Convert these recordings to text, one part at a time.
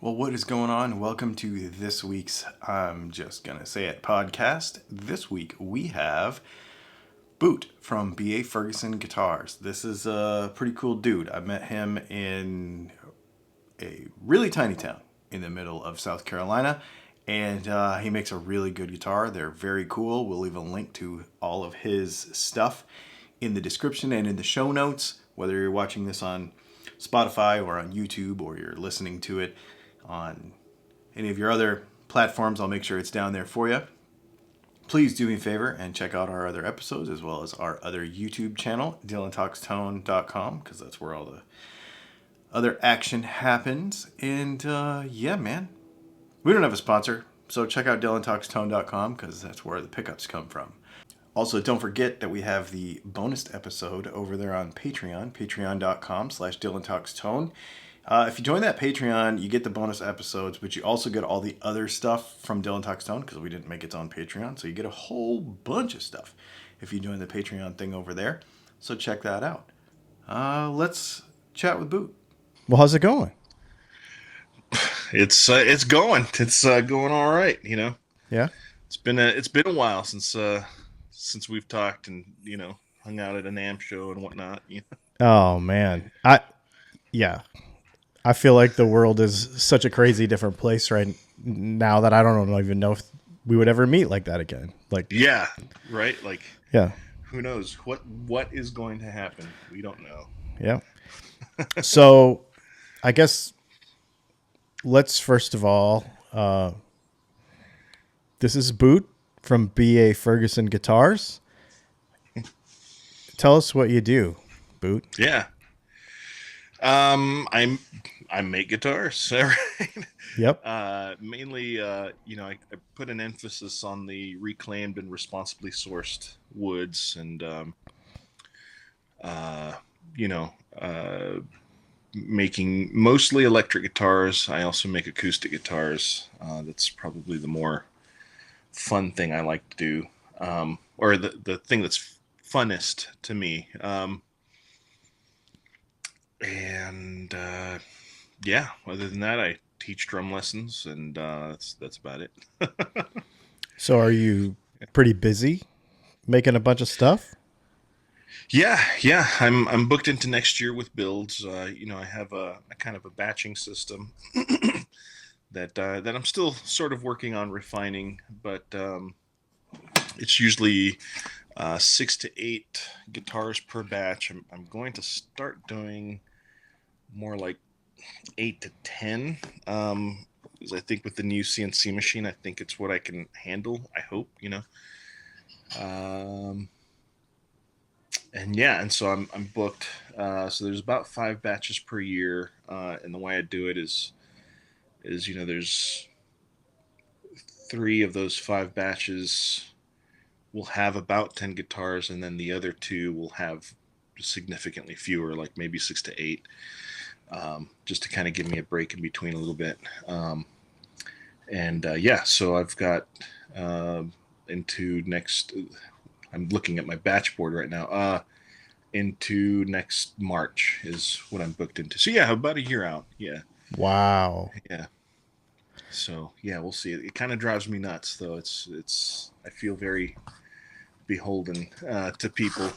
Well, what is going on? Welcome to this week's I'm Just Gonna Say It podcast. This week we have Boot from BA Ferguson Guitars. This is a pretty cool dude. I met him in a really tiny town in the middle of South Carolina, and he makes a really good guitar. They're very cool. We'll leave a link to all of his stuff in the description and in the show notes, whether you're watching this on Spotify or on YouTube or you're listening to it on any of your other platforms. I'll make sure it's down there for you. Please do me a favor and check out our other episodes as well as our other YouTube channel, DylanTalksTone.com, because that's where all the other action happens. And yeah, man, we don't have a sponsor, so check out DylanTalksTone.com because that's where the pickups come from. Also, don't forget that we have the bonus episode over there on Patreon, patreon.com/DylanTalksTone. If you join that Patreon, you get the bonus episodes, but you also get all the other stuff from Dylan Talks Tone because we didn't make its own Patreon. So you get a whole bunch of stuff if you join the Patreon thing over there. So check that out. Let's chat with Boot. Well, how's it going? It's going. It's going all right. You know. Yeah. It's been a while since we've talked and hung out at an NAMM show and whatnot. Oh man, I feel like the world is such a crazy different place right now that I don't even know if we would ever meet like that again. Like, yeah, right. Like, yeah, who knows what is going to happen? We don't know. Yeah. So, I guess let's first of all, this is Boot from BA Ferguson Guitars. Tell us what you do, Boot. Yeah. I make guitars, right? Yep. Mainly, I put an emphasis on the reclaimed and responsibly sourced woods, and making mostly electric guitars. I also make acoustic guitars. That's probably the more fun thing I like to do, or the thing that's funnest to me. Yeah, other than that, I teach drum lessons, and that's about it. So are you pretty busy making a bunch of stuff? Yeah. I'm booked into next year with builds. I have a kind of a batching system that I'm still sort of working on refining, but it's usually 6 to 8 guitars per batch. I'm going to start doing more like 8 to 10. Because I think with the new CNC machine, I think it's what I can handle. I hope, and so I'm booked. So there's about 5 batches per year, and the way I do it is there's 3 of those 5 batches will have about 10 guitars, and then the other 2 will have significantly fewer, like maybe 6 to 8, just to kind of give me a break in between a little bit. So I've got into next. I'm looking at my batch board right now. Into next March is what I'm booked into. So yeah, about a year out. Yeah. Wow. Yeah. So yeah, we'll see. It kind of drives me nuts, though. It's. I feel very beholden to people.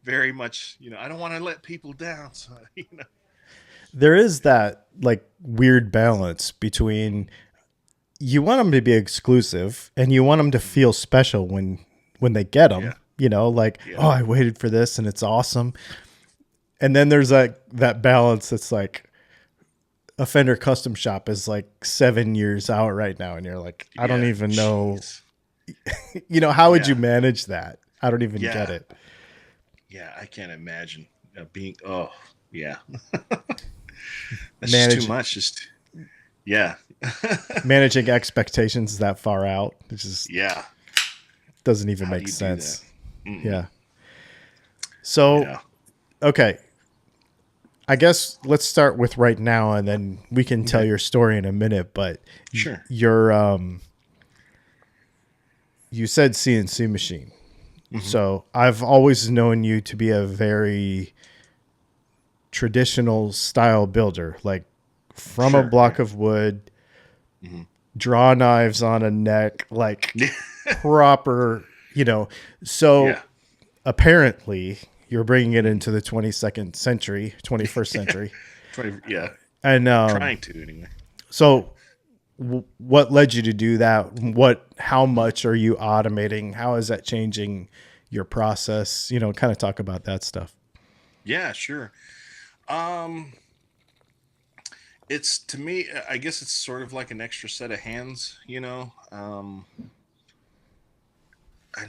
Very much. I don't want to let people down. So There is that like weird balance between you want them to be exclusive and you want them to feel special when they get them. Yeah. Oh, I waited for this and it's awesome. And then there's that balance that's like a Fender custom shop is like 7 years out right now, and you're like, I don't even know. How would you manage that? I don't even get it. Yeah, I can't imagine being. Oh, yeah. That's just too much. Managing expectations that far out. It's just doesn't even make sense. Yeah. So, okay. I guess let's start with right now, and then we can tell your story in a minute. But sure, you said CNC machine. Mm-hmm. So I've always known you to be a very traditional style builder, like from a block of wood, draw knives on a neck, like proper, So Yeah. apparently you're bringing it into the 21st century. 20, yeah. And Trying to anyway. so what led you to do that? How much are you automating? How is that changing your process? Kind of talk about that stuff. Yeah, sure. Um, it's to me, I guess it's sort of like an extra set of hands, and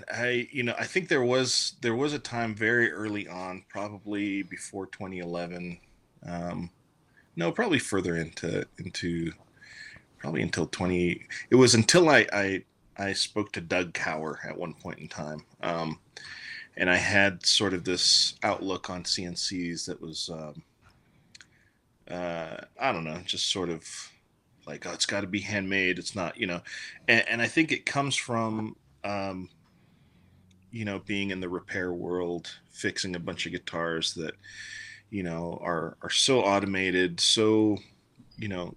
I think there was a time very early on, probably before 2011. Um, no, probably further into probably until 20. It was until I spoke to Doug Cower at one point in time. And I had sort of this outlook on CNCs that was, I don't know, just sort of like, oh, it's got to be handmade. It's not, and I think it comes from, um, being in the repair world, fixing a bunch of guitars that, are so automated, so, you know,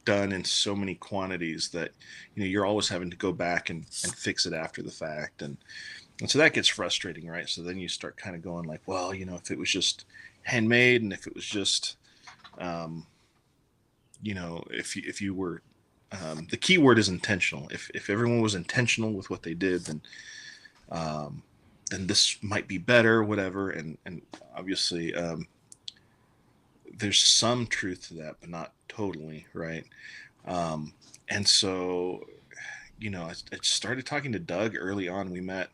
done in so many quantities that, you're always having to go back and fix it after the fact. And so that gets frustrating, right? So then you start kind of going like, well, if it was just handmade, and if it was just, um, if you were, the key word is intentional. If everyone was intentional with what they did, um, then this might be better, whatever. And obviously, there's some truth to that, but not totally, right? Um, and so, I started talking to Doug early on. We met.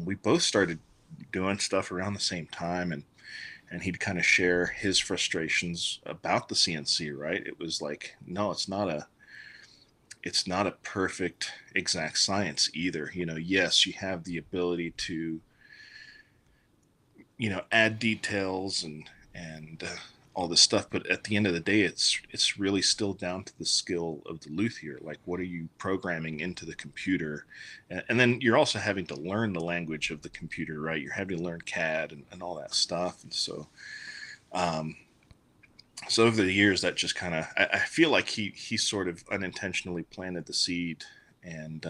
We both started doing stuff around the same time, and he'd kind of share his frustrations about the CNC. Right? It was like, no, it's not a perfect exact science either. Yes, you have the ability to, add details and all this stuff, but at the end of the day, it's really still down to the skill of the luthier. Like, what are you programming into the computer? And then you're also having to learn the language of the computer, right? You're having to learn CAD and all that stuff. And um, so over the years, that just kind of, I feel like he sort of unintentionally planted the seed, and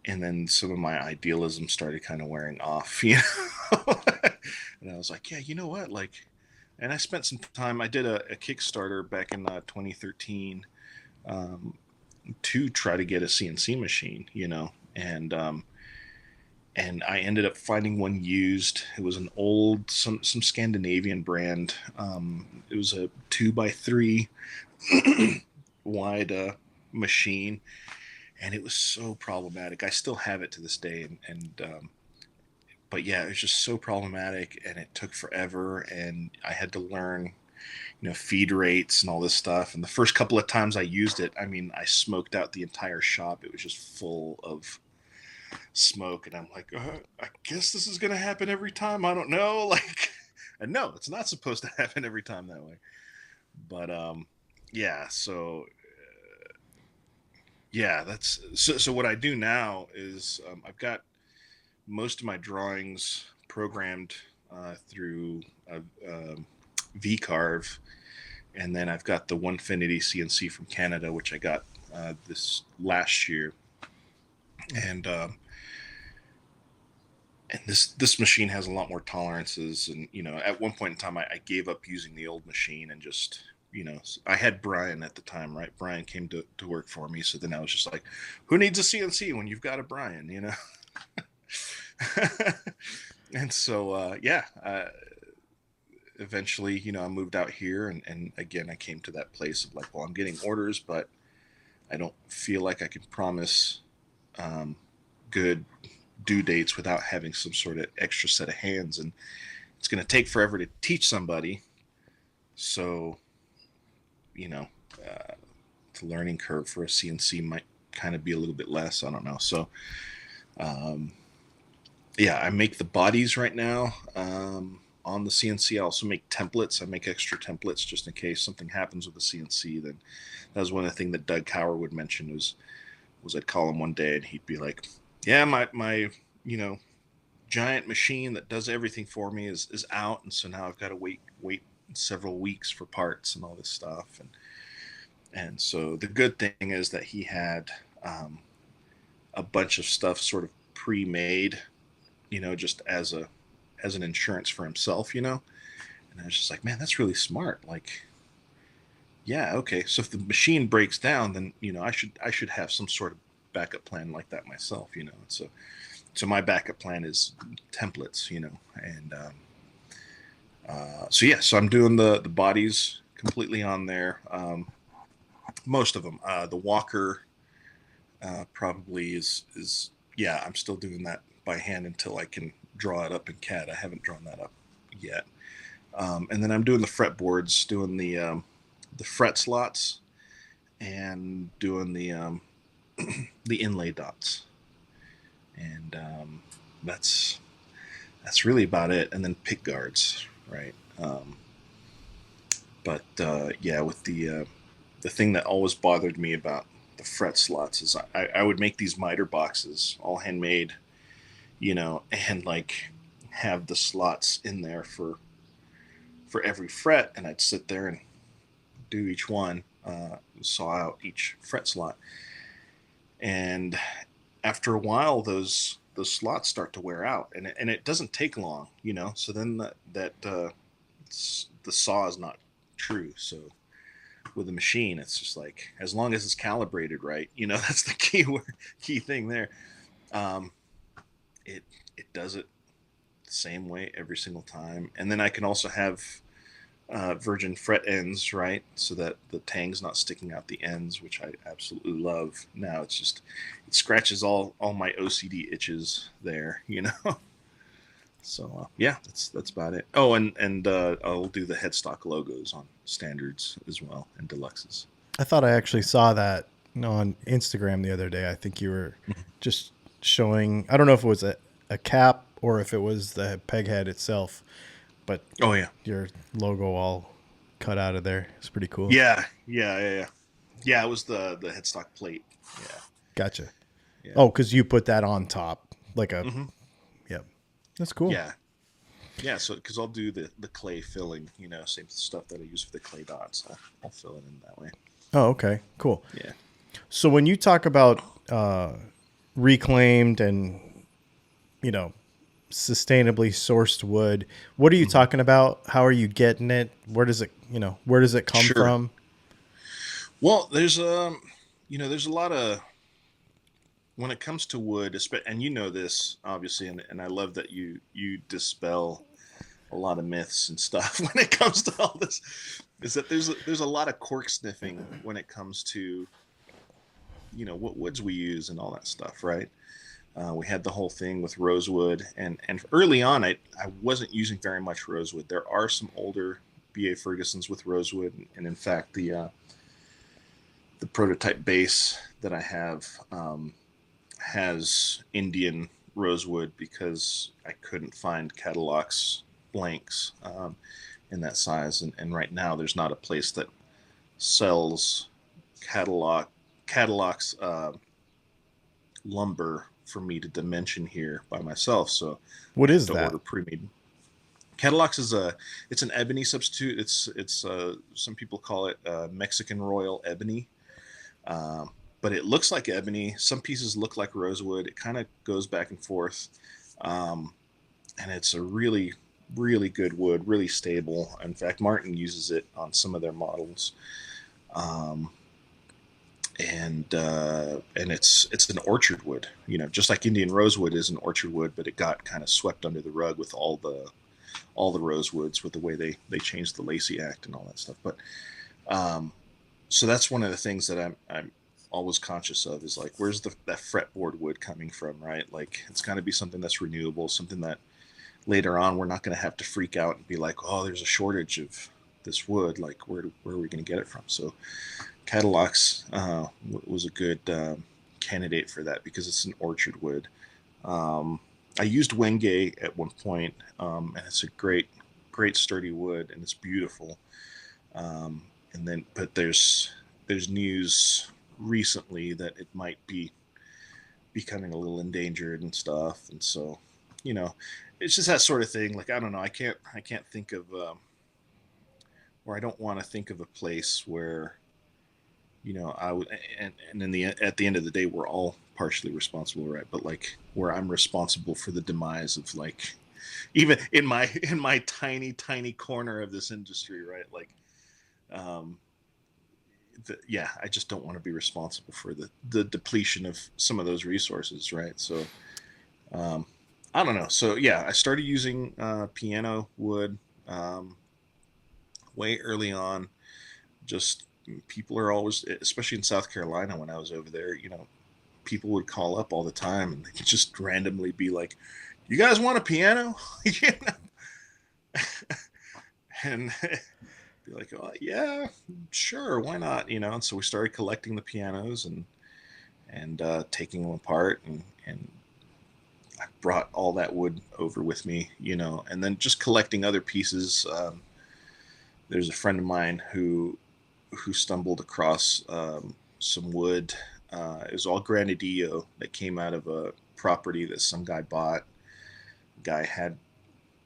and then some of my idealism started kind of wearing off, and I was like, yeah, you know what, like, and I spent some time. I did a Kickstarter back in 2013, um, to try to get a CNC machine, and I ended up finding one used. It was an old, some Scandinavian brand. It was a 2x3 wide machine, and it was so problematic. I still have it to this day, and but yeah, it was just so problematic, and it took forever, and I had to learn, feed rates and all this stuff. And the first couple of times I used it, I mean, I smoked out the entire shop. It was just full of smoke, and I'm like, I guess this is gonna happen every time. I don't know, like, and no, it's not supposed to happen every time that way. But yeah, so yeah, that's so. What I do now is, I've got most of my drawings programmed through VCarve, and then I've got the Onefinity CNC from Canada, which I got this last year, and this machine has a lot more tolerances. And at one point in time, I gave up using the old machine, and just, I had Brian at the time, right? Brian came to work for me, so then I was just like, who needs a CNC when you've got a Brian? And so yeah, eventually, I moved out here, and again, I came to that place of like, well, I'm getting orders, but I don't feel like I can promise good due dates without having some sort of extra set of hands, and it's going to take forever to teach somebody. So, you know, the learning curve for a CNC might kind of be a little bit less. I don't know. So, um, yeah, I make the bodies right now on the CNC. I also make templates. I make extra templates just in case something happens with the CNC. Then that was one of the things that Doug Cower would mention was I'd call him one day, and he'd be like, yeah, my you know giant machine that does everything for me is out, and so now I've got to wait several weeks for parts and all this stuff. And so the good thing is that he had um, a bunch of stuff sort of pre-made, just as an insurance for himself. And I was just like, man, that's really smart. Like, yeah, okay. So if the machine breaks down, then I should have some sort of backup plan like that myself. So my backup plan is templates. And so yeah, so I'm doing the bodies completely on there. Most of them. The walker probably is yeah. I'm still doing that by hand until I can draw it up in CAD. I haven't drawn that up yet. And then I'm doing the fretboards, doing the fret slots, and doing the inlay dots, and that's really about it. And then pick guards, right? But yeah, with the thing that always bothered me about the fret slots is I would make these miter boxes, all handmade, and like have the slots in there for every fret, and I'd sit there and do each one, saw out each fret slot, and after a while, those slots start to wear out, and it doesn't take long, So then the saw is not true. So with a machine, it's just like as long as it's calibrated right, that's the key thing there. Um, it it does it the same way every single time, and then I can also have virgin fret ends, right? So that the tang's not sticking out the ends, which I absolutely love. Now it scratches all my OCD itches there. So yeah, that's about it. Oh, and I'll do the headstock logos on standards as well and deluxes. I thought I actually saw that on Instagram the other day. I think you were just showing, I don't know if it was a cap or if it was the peg head itself, but Oh yeah, your logo all cut out of there. It's pretty cool. yeah. It was the headstock plate. Yeah, Gotcha. yeah. Oh, because you put that on top like a, Mm-hmm. yeah, that's cool. Yeah. So because I'll do the clay filling, same stuff that I use for the clay dots. I'll fill it in that way. Oh, okay, cool. Yeah. So when you talk about reclaimed and, you know, sustainably sourced wood, what are you Mm-hmm. talking about? How are you getting it? Where does it come Sure. from? Well, there's a lot of when it comes to wood, and this obviously, and I love that you dispel a lot of myths and stuff when it comes to all this. Is that there's a lot of cork sniffing when it comes to what woods we use and all that stuff, right? We had the whole thing with rosewood, and early on, I wasn't using very much rosewood. There are some older BA Fergusons with rosewood, and in fact, the prototype bass that I have has Indian rosewood because I couldn't find Cadillac's blanks in that size, and right now there's not a place that sells Cadillac's lumber for me to dimension here by myself, so I What have is to that? order pre-made. Cadillac's it's an ebony substitute. It's some people call it Mexican Royal ebony, um, but it looks like ebony. Some pieces look like rosewood. It kind of goes back and forth, um, and it's a really really good wood, really stable. In fact, Martin uses it on some of their models. Um, and it's an orchard wood, just like Indian rosewood is an orchard wood, but it got kind of swept under the rug with all the rosewoods with the way they changed the Lacey Act and all that stuff. But um, so that's one of the things that I'm always conscious of is like where's that fretboard wood coming from, right? Like it's got to be something that's renewable, something that later on we're not going to have to freak out and be like, oh, there's a shortage of this wood. Like where are we going to get it from? So Cadillac's was a good candidate for that because it's an orchard wood. Um, I used Wenge at one point, and it's a great sturdy wood, and it's beautiful. And then, but there's news recently that it might be becoming a little endangered and stuff, and so you know, it's just that sort of thing. Like I don't know, I can't think of or I don't want to think of a place where, I would, and at the end of the day, we're all partially responsible, right? But like where I'm responsible for the demise of, like, even in my tiny corner of this industry, right? Like, um, yeah, I just don't want to be responsible for the depletion of some of those resources, right? So, um, I don't know. So yeah, I started using piano wood um, way early on. Just people are always, especially in South Carolina when I was over there, people would call up all the time and they could just randomly be like, "You guys want a piano?" You know? And be like, "Oh yeah, sure, why not?" And so we started collecting the pianos and taking them apart, and I brought all that wood over with me, and then just collecting other pieces. There's a friend of mine who stumbled across some wood. It was all granadillo that came out of a property that some guy bought. Guy had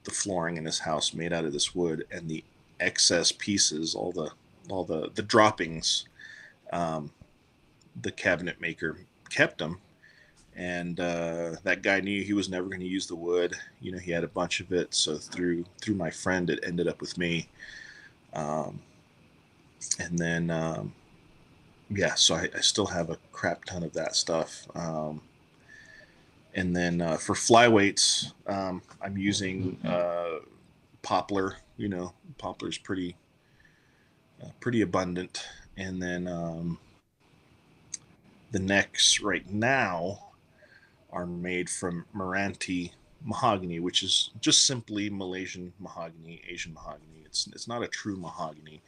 the flooring in his house made out of this wood, and the excess pieces, all the droppings, um, the cabinet maker kept them. And that guy knew he was never going to use the wood. He had a bunch of it, so through my friend, it ended up with me. Um, and then yeah, so I still have a crap ton of that stuff. And then for flyweights, I'm using poplar. Poplar's pretty abundant. And then the necks right now are made from Meranti mahogany, which is just simply Malaysian mahogany, Asian mahogany. It's not a true mahogany,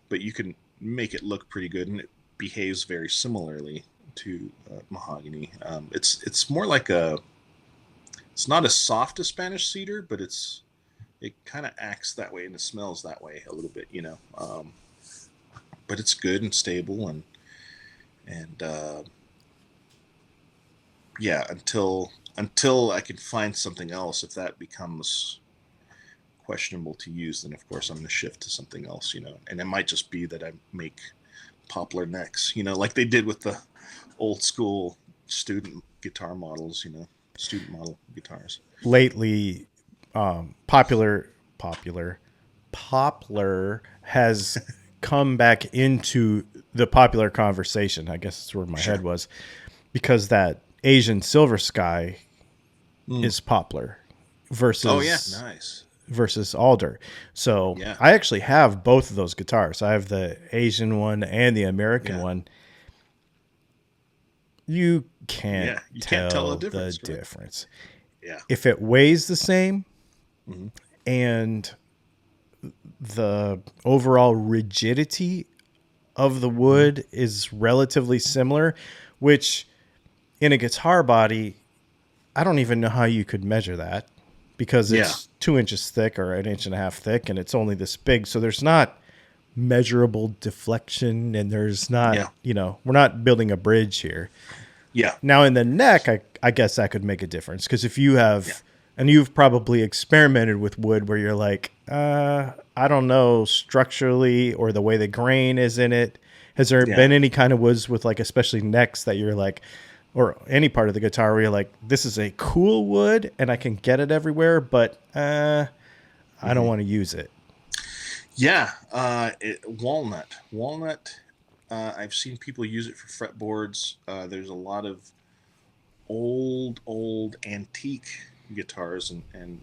but you can make it look pretty good, and it behaves very similarly to mahogany. It's more like it's not as soft as Spanish cedar, but it kind of acts that way and it smells that way a little bit, but it's good and stable, and yeah, until I can find something else. If that becomes questionable to use, then of course I'm going to shift to something else, and it might just be that I make poplar necks, like they did with the old school student guitar models, student model guitars. Lately, popular poplar has come back into the popular conversation. I guess that's where my head was, because that Asian silver sky is poplar versus Oh yeah, nice. versus alder. So Yeah. I actually have both of those guitars. I have the Asian one and the American one. You can't tell a difference, the right? difference. Yeah. If it weighs the same and the overall rigidity of the wood is relatively similar, which in a guitar body, I don't even know how you could measure that, because it's 2 inches thick or 1.5 inches thick, and it's only this big. So there's not measurable deflection, and there's not, we're not building a bridge here. Yeah. Now in the neck, I guess that could make a difference, because if you have, and you've probably experimented with wood where you're like, I don't know, structurally or the way the grain is in it. Has there been any kind of woods with, like, especially necks that you're like, or any part of the guitar where you're like, this is a cool wood and I can get it everywhere, but I don't want to use it? Yeah. Walnut. I've seen people use it for fretboards. There's a lot of old antique guitars, and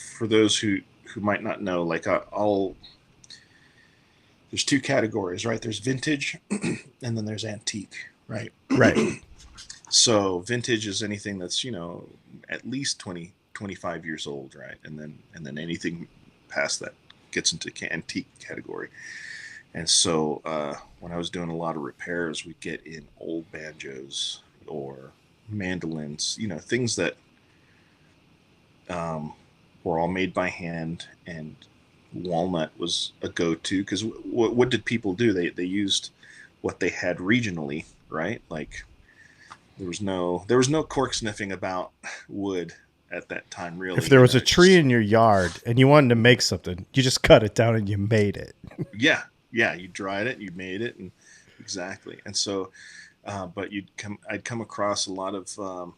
for those who might not know, like, I'll there's two categories, right? There's vintage and then there's antique, right? Right. So vintage is anything that's, at least 25 years old, right? And then anything past that gets into antique category. And so when I was doing a lot of repairs, we'd get in old banjos or mandolins, things that were all made by hand, and walnut was a go-to, because what did people do? They used what they had regionally, right? Like there was no cork sniffing about wood at that time, really. If there was a tree in your yard and you wanted to make something, you just cut it down and you made it. Yeah. You dried it, you made it, and exactly. And so, but I'd come across a lot of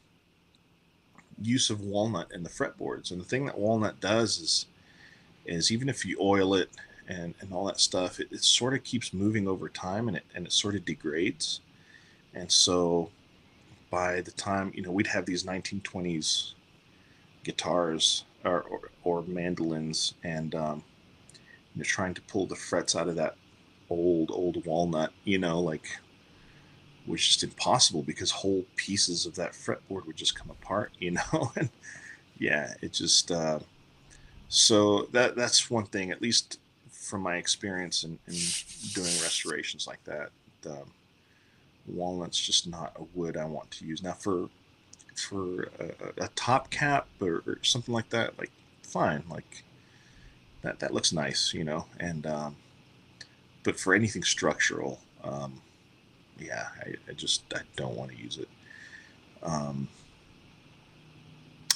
use of walnut in the fretboards. And the thing that walnut does is even if you oil it and all that stuff, it sort of keeps moving over time, and it sort of degrades. And so by the time, we'd have these 1920s guitars or mandolins, and trying to pull the frets out of that old walnut, was just impossible, because whole pieces of that fretboard would just come apart, and yeah, it just so that's one thing, at least from my experience in doing restorations like that. Walnut's just not a wood I want to use. Now for a top cap or something like that, like, fine, like that looks nice, and but for anything structural, yeah, I don't want to use it.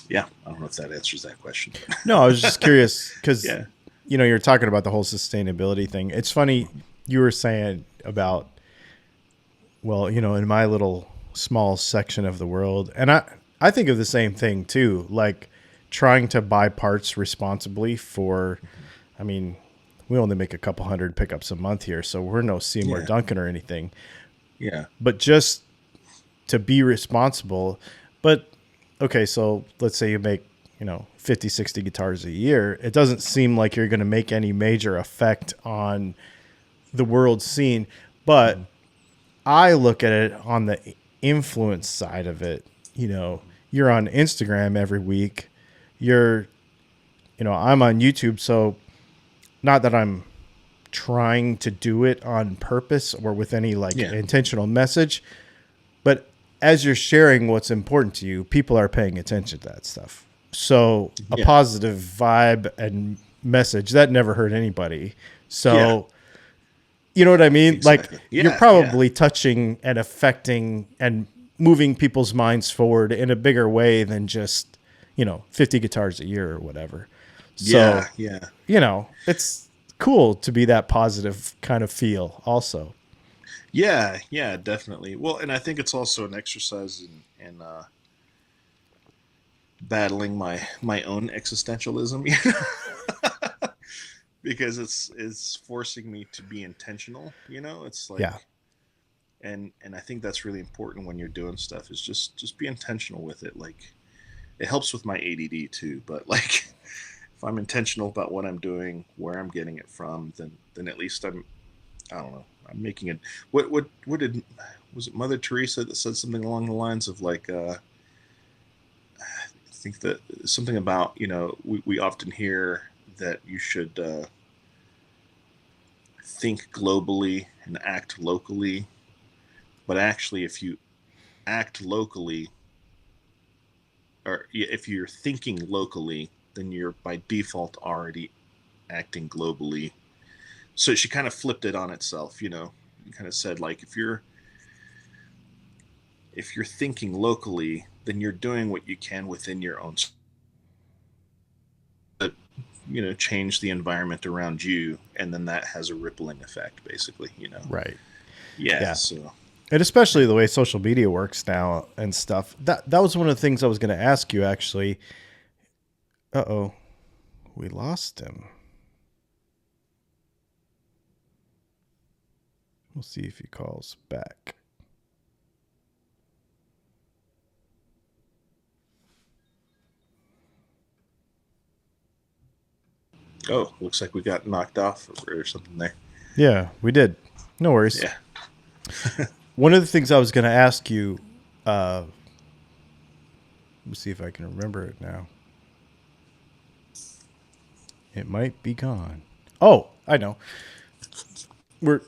Yeah, I don't know if that answers that question. No, I was just curious because, Yeah. You're talking about the whole sustainability thing. It's funny you were saying about, well, in my little small section of the world, and I think of the same thing too, like trying to buy parts responsibly for, I mean, we only make a couple hundred pickups a month here, so we're no Seymour Duncan or anything. Yeah. But just to be responsible. But okay, so let's say you make, 50, 60 guitars a year. It doesn't seem like you're going to make any major effect on the world scene. But I look at it on the influence side of it. You're on Instagram every week. I'm on YouTube. So not that I'm trying to do it on purpose or with any intentional message, but as you're sharing what's important to you, people are paying attention to that stuff. So a positive vibe and message that never hurt anybody. So you know what I mean? Exactly. Like you're probably touching and affecting and moving people's minds forward in a bigger way than just, 50 guitars a year or whatever. So, it's cool to be that positive kind of feel also. Yeah, definitely. Well, and I think it's also an exercise in battling my own existentialism, because it's forcing me to be intentional. It's like, and I think that's really important when you're doing stuff, is just be intentional with it. Like, it helps with my ADD too, but like, if I'm intentional about what I'm doing, where I'm getting it from, then at least I don't know, I'm making it. What was it Mother Teresa that said something along the lines of like, I think that something about, we often hear that you should think globally and act locally, but actually if you act locally, or if you're thinking locally, then you're by default already acting globally. So she kind of flipped it on itself, you kind of said, like, if you're thinking locally, then you're doing what you can within your own, change the environment around you, and then that has a rippling effect, basically, Right. Yeah. So, and especially the way social media works now and stuff. That was one of the things I was going to ask you, actually. Uh-oh. We lost him. We'll see if he calls back. oh, looks like we got knocked off or something there. Yeah, we did. No worries. Yeah. One of the things I was going to ask you, let's see if I can remember it now. It might be gone. Oh, I know. We're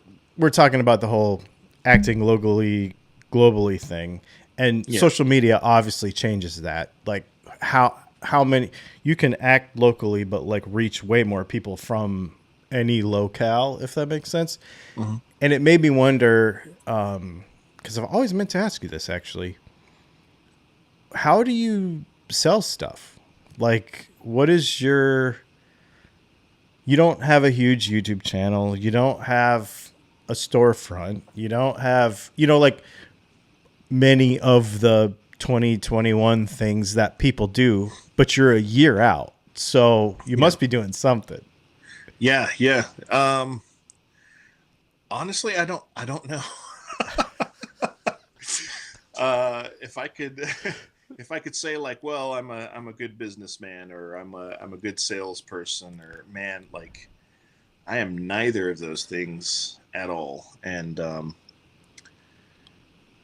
talking about the whole acting locally, globally thing, and social media obviously changes that. Like how many you can act locally, but like reach way more people from any locale, if that makes sense. Mm-hmm. And it made me wonder, because I've always meant to ask you this actually. How do you sell stuff? Like, what is your... You don't have a huge YouTube channel. You don't have a storefront. You don't have, like many of the 2021 things that people do, but you're a year out. So you must be doing something. Yeah. Honestly, I don't know. If I could, if I could say like, well, I'm a good businessman, or I'm a good salesperson, or man, like I am neither of those things at all. And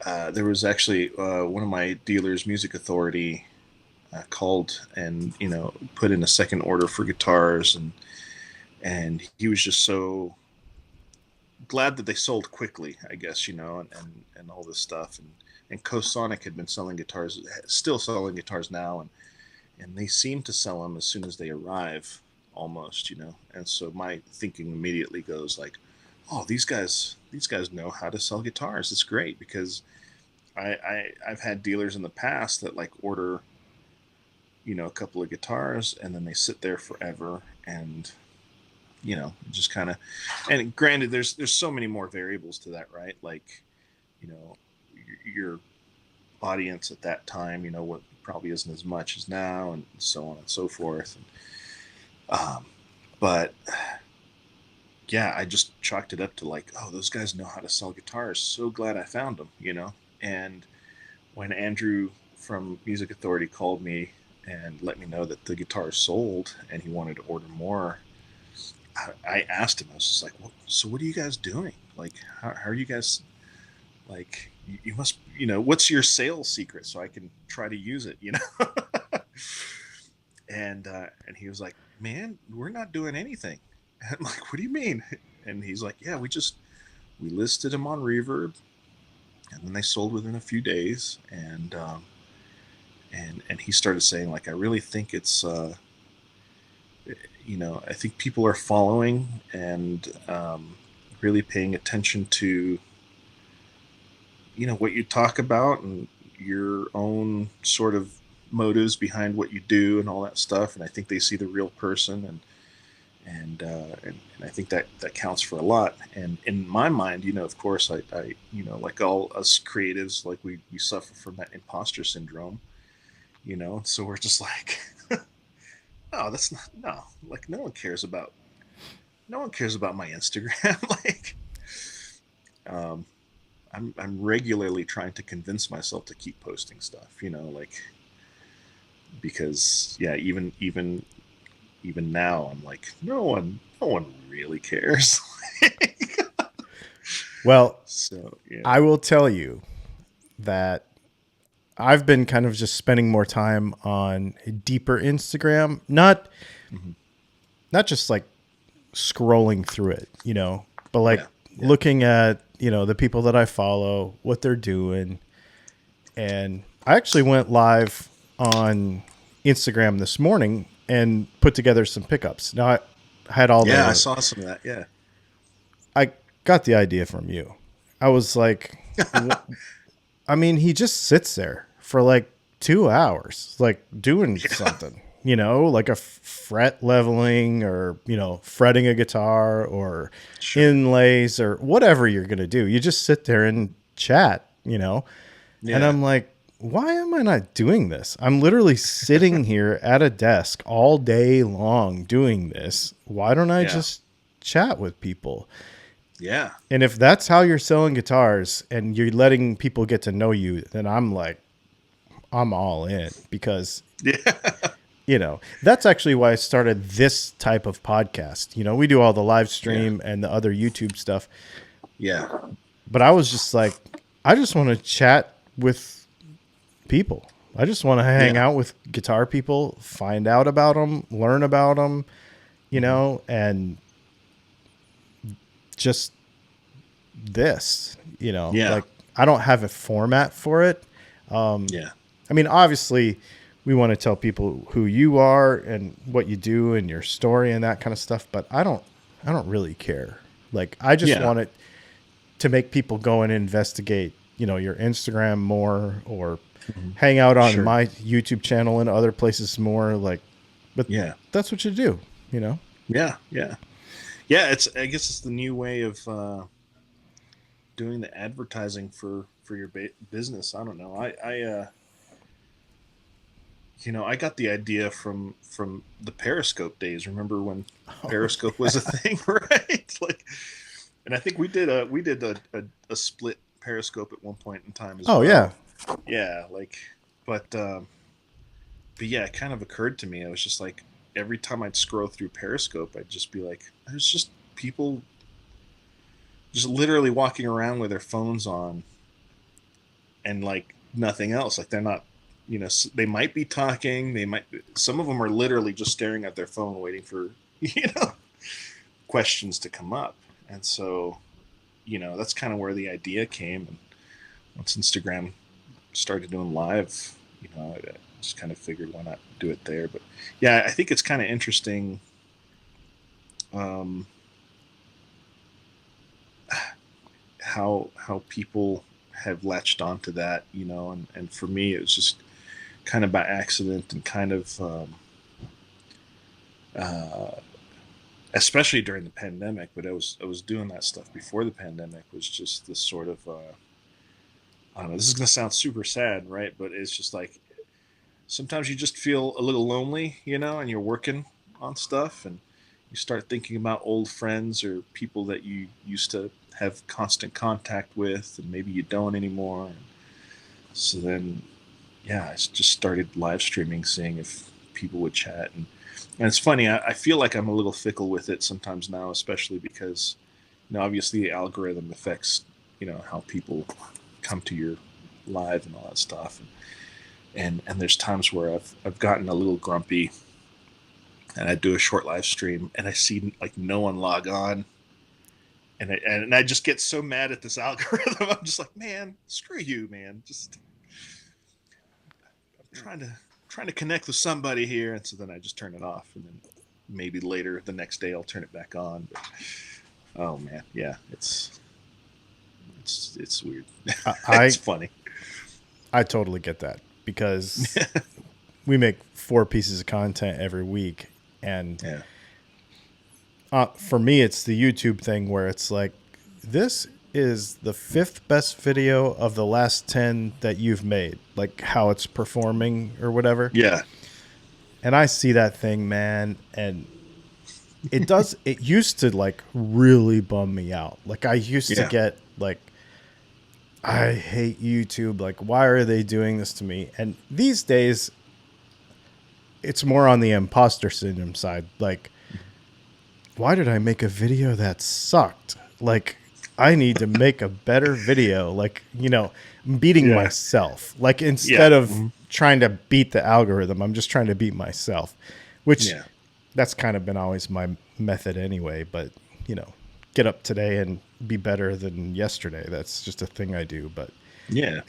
there was actually one of my dealers, Music Authority, called and put in a second order for guitars, and he was just so glad that they sold quickly, I guess, and all this stuff. And Cosonic had been selling guitars, still selling guitars now, and they seem to sell them as soon as they arrive, almost. And so my thinking immediately goes like, oh, these guys know how to sell guitars. It's great, because I've had dealers in the past that like order, a couple of guitars, and then they sit there forever, and just kind of, and granted, there's so many more variables to that, right? Like, your audience at that time, what probably isn't as much as now, and so on and so forth. But yeah, I just chalked it up to like, oh, those guys know how to sell guitars. So glad I found them, And when Andrew from Music Authority called me and let me know that the guitar sold and he wanted to order more, I asked him, I was just like, well, so what are you guys doing? Like, how are you guys, like, you must, what's your sales secret so I can try to use it, And he was like, man, we're not doing anything. And I'm like, what do you mean? And he's like, yeah, we listed them on Reverb, and then they sold within a few days. And he started saying like, I really think it's, I think people are following and really paying attention to, what you talk about and your own sort of motives behind what you do and all that stuff. And I think they see the real person, and I think that counts for a lot. And in my mind, of course, I like all us creatives, like we suffer from that imposter syndrome, so we're just like, oh, that's not, no, like no one cares about my Instagram. Like, I'm regularly trying to convince myself to keep posting stuff, like, because yeah, even now I'm like, no one really cares. Well, so yeah. I will tell you that I've been kind of just spending more time on a deeper Instagram, not just like scrolling through it, but like looking at, the people that I follow, what they're doing. And I actually went live on Instagram this morning and put together some pickups. Now I had all I saw some of that. Yeah. I got the idea from you. I was like, I mean, he just sits there for like 2 hours, like doing something, like a fret leveling, or, fretting a guitar, or inlays, or whatever you're going to do. You just sit there and chat, And I'm like, why am I not doing this? I'm literally sitting here at a desk all day long doing this. Why don't I just chat with people? Yeah. And if that's how you're selling guitars and you're letting people get to know you, then I'm like, I'm all in, because, that's actually why I started this type of podcast. We do all the live stream and the other YouTube stuff. Yeah. But I was just like, I just want to chat with people. I just want to hang out with guitar people, find out about them, learn about them, and just this, like I don't have a format for it. I mean, obviously we want to tell people who you are and what you do and your story and that kind of stuff, but I don't really care. Like, I just want it to make people go and investigate, your Instagram more, or hang out on Sure. my YouTube channel and other places more. Like, but Yeah. that's what you do, you know? Yeah. Yeah. Yeah. I guess it's the new way of doing the advertising for your business. I don't know. I got the idea from the Periscope days. Remember when Oh, Periscope was a thing, right? Like, and I think we did a split Periscope at one point in time as oh yeah. well. Yeah, like, but but yeah, it kind of occurred to me. I was just like, every time I'd scroll through Periscope, I'd just be like, there's just people just literally walking around with their phones on and like nothing else. Like they're not, they might be talking. Some of them are literally just staring at their phone, waiting for, you know, questions to come up. And so, that's kind of where the idea came. And once Instagram started doing live, I just kind of figured why not do it there. But yeah, I think it's kind of interesting. Um, how people have latched onto that, and for me, it was just kind of by accident and kind of, uh, especially during the pandemic. But I was doing that stuff before the pandemic. Was just this sort of, I don't know. This is gonna sound super sad, right? But it's just like sometimes you just feel a little lonely, and you're working on stuff, and you start thinking about old friends or people that you used to have constant contact with, and maybe you don't anymore. So then, yeah, I just started live streaming, seeing if people would chat. And it's funny, I feel like I'm a little fickle with it sometimes now, especially because, obviously the algorithm affects, how people come to your live and all that stuff. And there's times where I've gotten a little grumpy, and I do a short live stream and I see like no one log on, and I just get so mad at this algorithm. I'm just like, man, screw you, man. Just I'm trying to connect with somebody here, and so then I just turn it off, and then maybe later the next day I'll turn it back on. But, oh man, yeah, it's weird. It's I funny. I totally get that because we make 4 pieces of content every week, and Yeah, for me, it's the YouTube thing where it's like, this is the 5th best video of the last 10 that you've made, like how it's performing or whatever. yeah, And I see that thing, man, and it used to like really bum me out. Like I used to yeah, get like, I hate YouTube. Like, why are they doing this to me? And these days, it's more on the imposter syndrome side. Like, why did I make a video that sucked? Like, I need to make a better video. Like, beating yeah, myself. Like, yeah, instead of trying to beat the algorithm, I'm just trying to beat myself, which yeah, that's kind of been always my method anyway. But, get up today and be better than yesterday. That's just a thing I do. But yeah,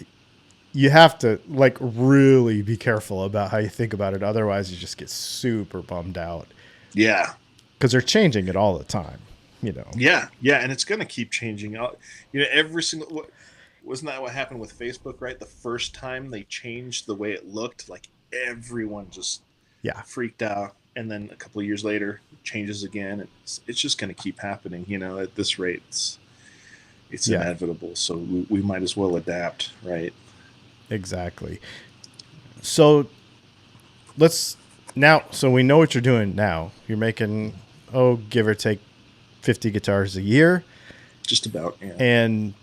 you have to like really be careful about how you think about it. Otherwise, you just get super bummed out yeah. because they're changing it all the time. Yeah, yeah, and it's going to keep changing. Every single. Wasn't that what happened with Facebook? Right, the first time they changed the way it looked, like everyone just Yeah, freaked out, and then a couple of years later, it changes again. It's just going to keep happening. At this rate, it's yeah, inevitable. So we might as well adapt, right? exactly. So let's now. So we know what you're doing now. You're making, give or take 50 guitars a year, Just about. Yeah. and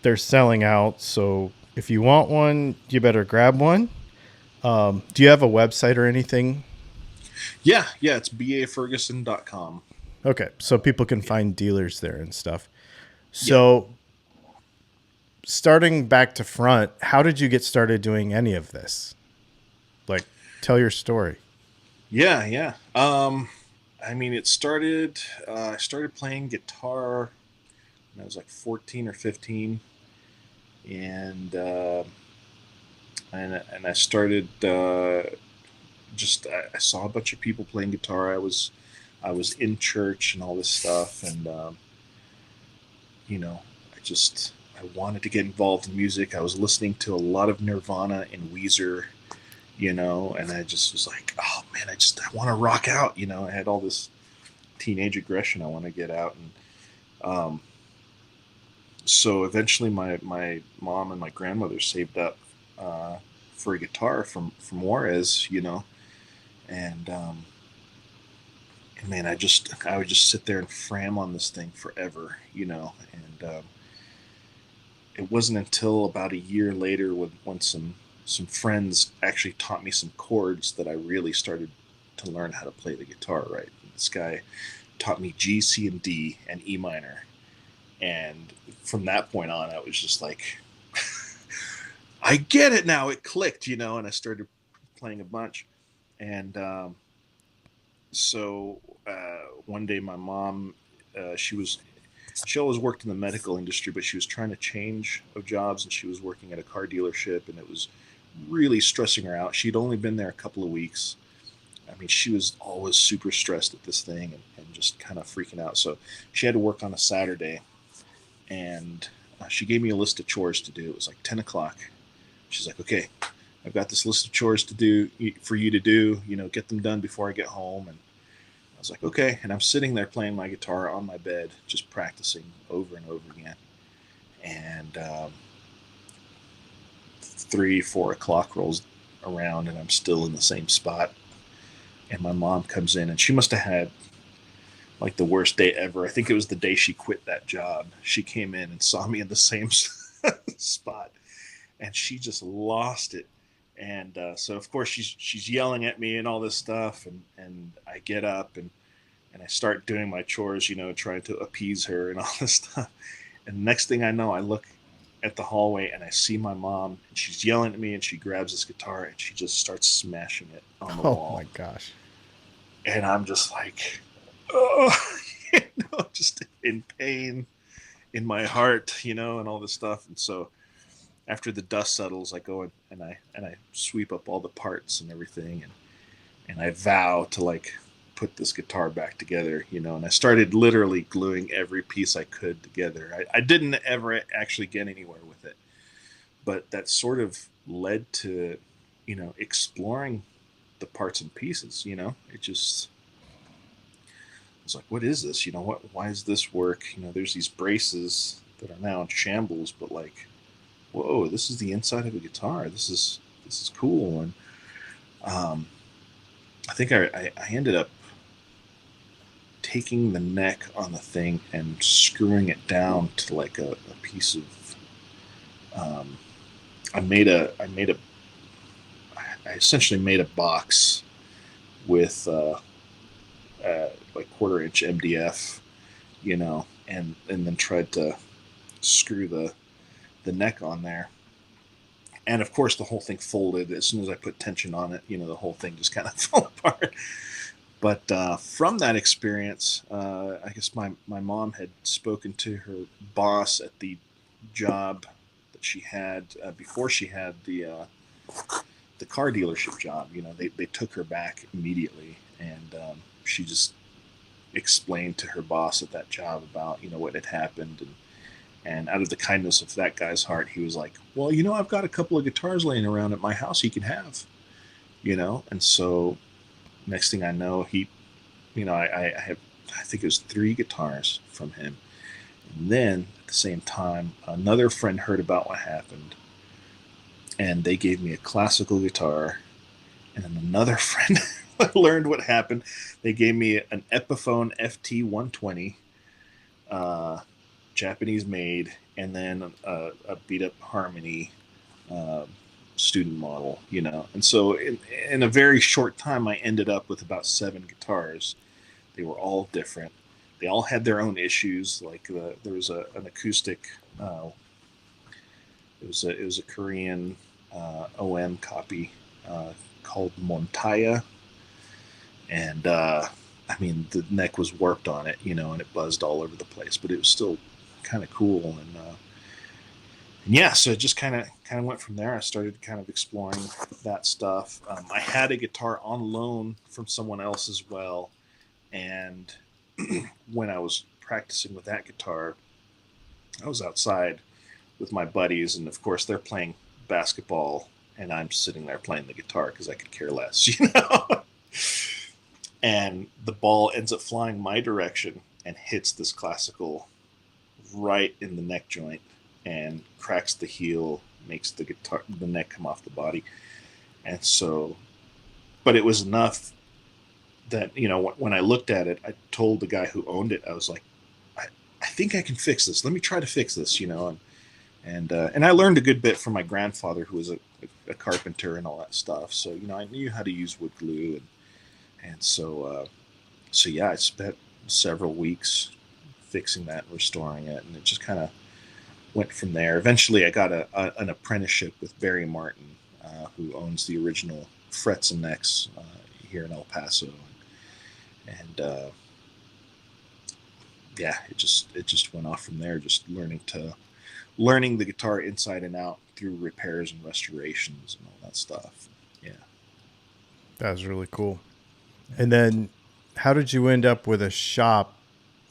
they're selling out. So if you want one, you better grab one. Do you have a website or anything? Yeah, yeah. It's baferguson.com. Okay, so people can find dealers there and stuff. Yeah. So starting back to front, how did you get started doing any of this? Like, tell your story. Yeah, yeah. I mean, it started. I started playing guitar when I was like 14 or 15, and and I started just I saw a bunch of people playing guitar. I was in church and all this stuff, and you know, I wanted to get involved in music. I was listening to a lot of Nirvana and Weezer, and I just was like, oh man, I want to rock out. I had all this teenage aggression I want to get out. And so eventually my mom and my grandmother saved up for a guitar from Juarez, and man, I would just sit there and fram on this thing forever, and it wasn't until about a year later when some friends actually taught me some chords that I really started to learn how to play the guitar right. And this guy taught me G, C, and D and E minor, and from that point on, I was just like, I get it now. It clicked, and I started playing a bunch, and so one day my mom, she always worked in the medical industry, but she was trying to change of jobs, and she was working at a car dealership, and it was really stressing her out. She'd only been there a couple of weeks. I mean, she was always super stressed at this thing and just kind of freaking out. So she had to work on a Saturday, and she gave me a list of chores to do. It was like 10 o'clock. She's like, okay, I've got this list of chores to do for you to do, get them done before I get home. And I was like, okay. And I'm sitting there playing my guitar on my bed, just practicing over and over again. And 3-4 o'clock rolls around, and I'm still in the same spot. And my mom comes in, and she must have had like the worst day ever. I think it was the day she quit that job. She came in and saw me in the same spot, and she just lost it. And so of course she's yelling at me and all this stuff, and I get up and I start doing my chores, trying to appease her and all this stuff. And the next thing I know, I look at the hallway and I see my mom, and she's yelling at me, and she grabs this guitar and she just starts smashing it on the wall. Oh my gosh. And I'm just like, oh, just in pain in my heart, and all this stuff. And so after the dust settles, I go and I sweep up all the parts and everything, and I vow to like put this guitar back together, and I started literally gluing every piece I could together. I didn't ever actually get anywhere with it, but that sort of led to, exploring the parts and pieces. It just, it's like, what is this? Why does this work? There's these braces that are now in shambles, but like, whoa, this is the inside of a guitar. This is cool. And I think I ended up taking the neck on the thing and screwing it down to like a piece of I essentially made a box with like 1/4-inch MDF, and then tried to screw the neck on there. And of course the whole thing folded as soon as I put tension on it. The whole thing just kind of fell apart. But from that experience, I guess my mom had spoken to her boss at the job that she had before she had the car dealership job. They took her back immediately, and she just explained to her boss at that job about what had happened. And out of the kindness of that guy's heart, he was like, well, I've got a couple of guitars laying around at my house you can have. And so next thing I know, I think it was 3 guitars from him. And then at the same time, another friend heard about what happened, and they gave me a classical guitar. And then another friend learned what happened. They gave me an Epiphone FT120, Japanese made, and then a beat up Harmony student model, And so in a very short time, I ended up with about 7 guitars. They were all different. They all had their own issues. Like there was an acoustic. It was a Korean OM copy called Montaya, and the neck was warped on it, and it buzzed all over the place, but it was still kind of cool. And yeah, so it just kind of went from there. I started kind of exploring that stuff. I had a guitar on loan from someone else as well, and when I was practicing with that guitar, I was outside with my buddies, and of course they're playing basketball, and I'm sitting there playing the guitar because I could care less, you know. And the ball ends up flying my direction and hits this classical right in the neck joint and cracks the heel, makes the neck come off the body. And so, but it was enough that, you know, when I looked at it, I told the guy who owned it, I was like, I think I can fix this. Let me try to fix this, you know. And I learned a good bit from my grandfather, who was a carpenter and all that stuff. So, you know, I knew how to use wood glue, and so yeah, I spent several weeks fixing that and restoring it, and it just kind of went from there. Eventually, I got an apprenticeship with Barry Martin, who owns the original Frets and Necks here in El Paso, and yeah, it just went off from there. Just learning the guitar inside and out through repairs and restorations and all that stuff. Yeah, That was really cool. And then how did you end up with a shop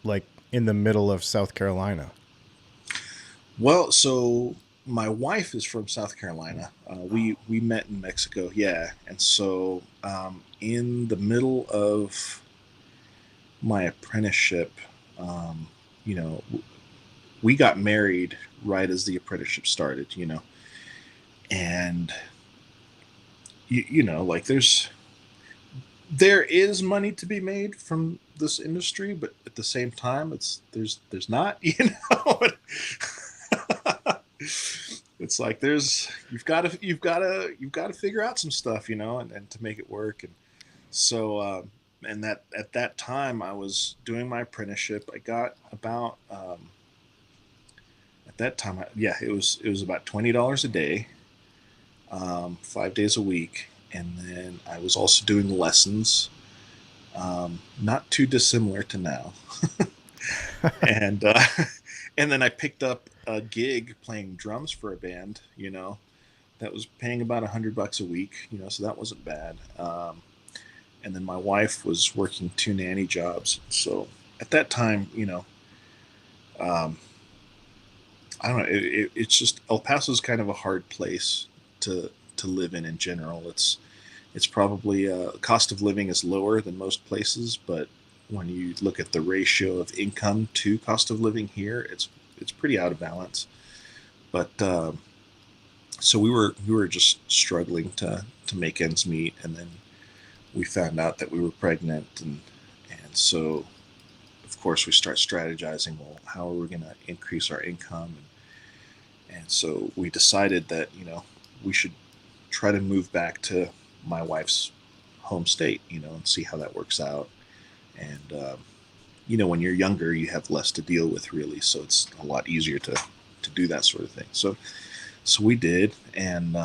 like in the middle of South Carolina? well, so my wife is from South Carolina. We met in Mexico, yeah, and so in the middle of my apprenticeship, you know, we got married right as the apprenticeship started, you know, and you know, like there is money to be made from this industry, but at the same time, there's not, you know. It's like you've got to figure out some stuff, you know, and to make it work. And so and that at that time I was doing my apprenticeship. I got about at that time, yeah, it was about $20 a day, 5 days a week, and then I was also doing lessons, not too dissimilar to now, and and then I picked up a gig playing drums for a band, you know, that was paying about $100 a week, you know, so that wasn't bad. And then my wife was working 2 nanny jobs, so at that time, you know, um, I don't know. It's just El Paso's kind of a hard place to live in general. It's probably cost of living is lower than most places, but when you look at the ratio of income to cost of living here, it's pretty out of balance. But so we were just struggling to make ends meet, and then we found out that we were pregnant, and so of course we start strategizing. Well, how are we going to increase our income? And so we decided that, you know, we should try to move back to my wife's home state, you know, and see how that works out. And, you know, when you're younger, you have less to deal with, really. So it's a lot easier to do that sort of thing. So we did. And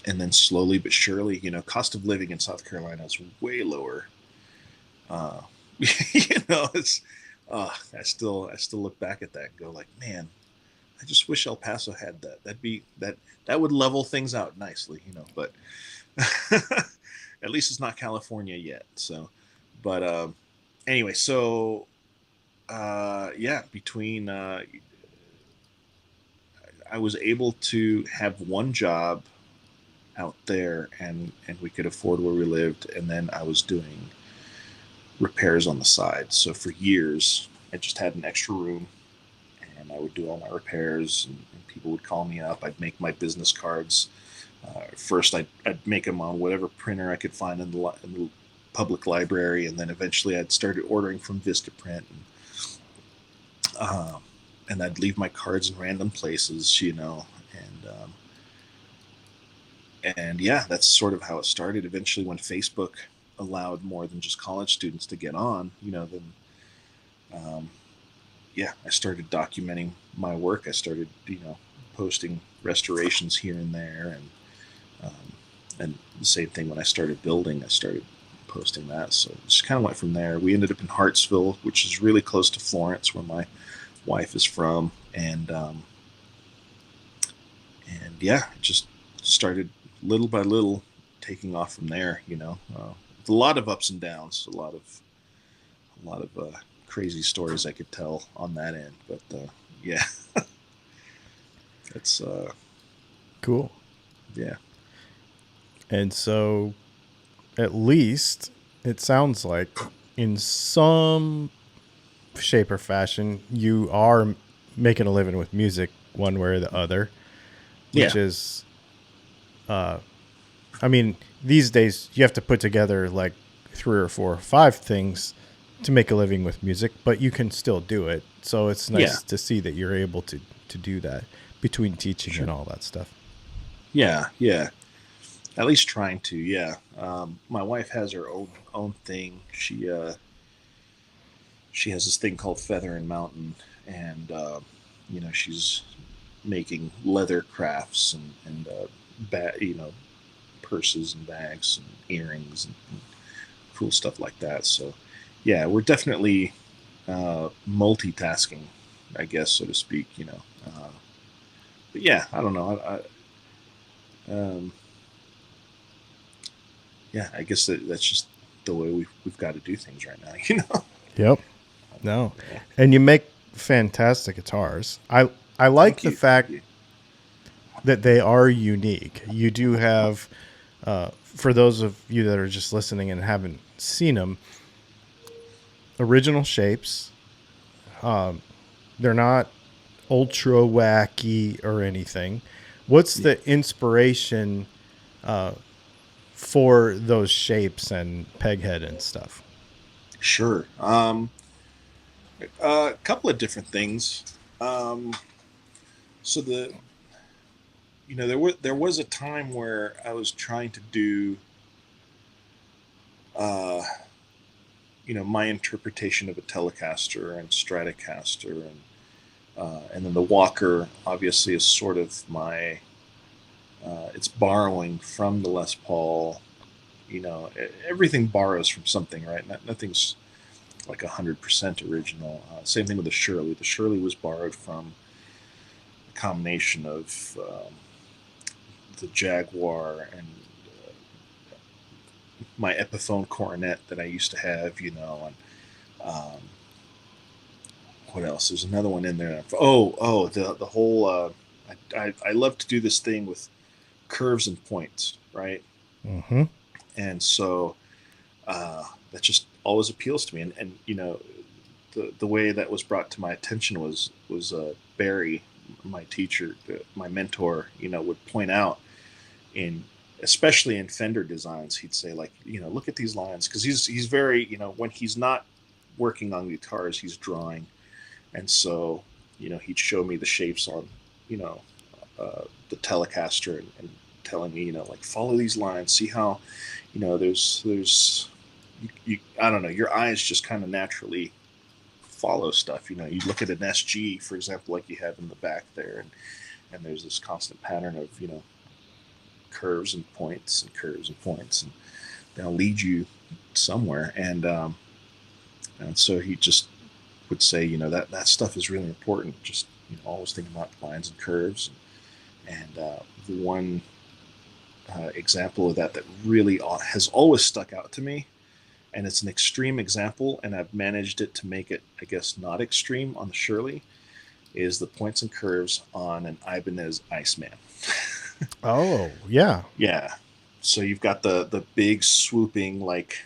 then slowly but surely, you know, cost of living in South Carolina is way lower. You know, I still look back at that and go like, man, I just wish El Paso had that. That would level things out nicely, you know. But at least it's not California yet. So, but anyway, so yeah, between I was able to have one job out there, and we could afford where we lived, and then I was doing repairs on the side. So for years, I just had an extra room, and I would do all my repairs, and people would call me up. I'd make my business cards. First, I'd make them on whatever printer I could find in the public library, and then eventually I'd started ordering from Vistaprint, and I'd leave my cards in random places, you know, and yeah, that's sort of how it started. Eventually, when Facebook allowed more than just college students to get on, you know, then yeah, I started documenting my work. I started, you know, posting restorations here and there, and the same thing when I started building. I started posting that, so it just kind of went from there. We ended up in Hartsville, which is really close to Florence, where my wife is from, and yeah, it just started little by little taking off from there. You know, with a lot of ups and downs, a lot of crazy stories I could tell on that end, but yeah. It's Cool. yeah, And so, at least it sounds like, in some shape or fashion, you are making a living with music one way or the other, which yeah, is, I mean, these days you have to put together like 3 or 4 or 5 things to make a living with music, but you can still do it. So it's yeah, nice to see that you're able to do that between teaching and sure, all that stuff. yeah, yeah. At least trying to, yeah. My wife has her own thing. She has this thing called Feather and Mountain, and she's making leather crafts and purses and bags and earrings and cool stuff like that. So, yeah, we're definitely multitasking, I guess, so to speak. But yeah, I don't know. Um, yeah, I guess that's just the way we've got to do things right now. Yep. No. Yeah. And you make fantastic guitars. I like Thank the you, thank fact you. that they are unique. You do have, for those of you that are just listening and haven't seen them, original shapes. They're not ultra wacky or anything. What's Yeah, the inspiration for those shapes and peghead and stuff? sure. A couple of different things. Um, so there was a time where I was trying to do uh, my interpretation of a Telecaster and Stratocaster, and then the Walker obviously is sort of my it's borrowing from the Les Paul. Everything borrows from something, right? Nothing's like 100% original. Same thing with the Shirley. The Shirley was borrowed from a combination of the Jaguar and my Epiphone coronet that I used to have, and um, what else? There's another one in there. The whole. I love to do this thing with curves and points, right? Mm-hmm. And so that just always appeals to me. And the way that was brought to my attention was Barry, my teacher, my mentor. Would point out in especially in Fender designs, he'd say like, look at these lines, because he's very, when he's not working on guitars, he's drawing, and so he'd show me the shapes on you know the Telecaster, and telling me, like, follow these lines, see how there's I don't know, your eyes just kind of naturally follow stuff. You look at an SG, for example, like you have in the back there, and there's this constant pattern of curves and points and curves and points, and they'll lead you somewhere. And so he just would say, that stuff is really important. Just always thinking about lines and curves. And the one example of that really has always stuck out to me, and it's an extreme example, and I've managed it to make it, I guess, not extreme on the Shirley, is the points and curves on an Ibanez Iceman. Oh, yeah. Yeah. So you've got the big swooping like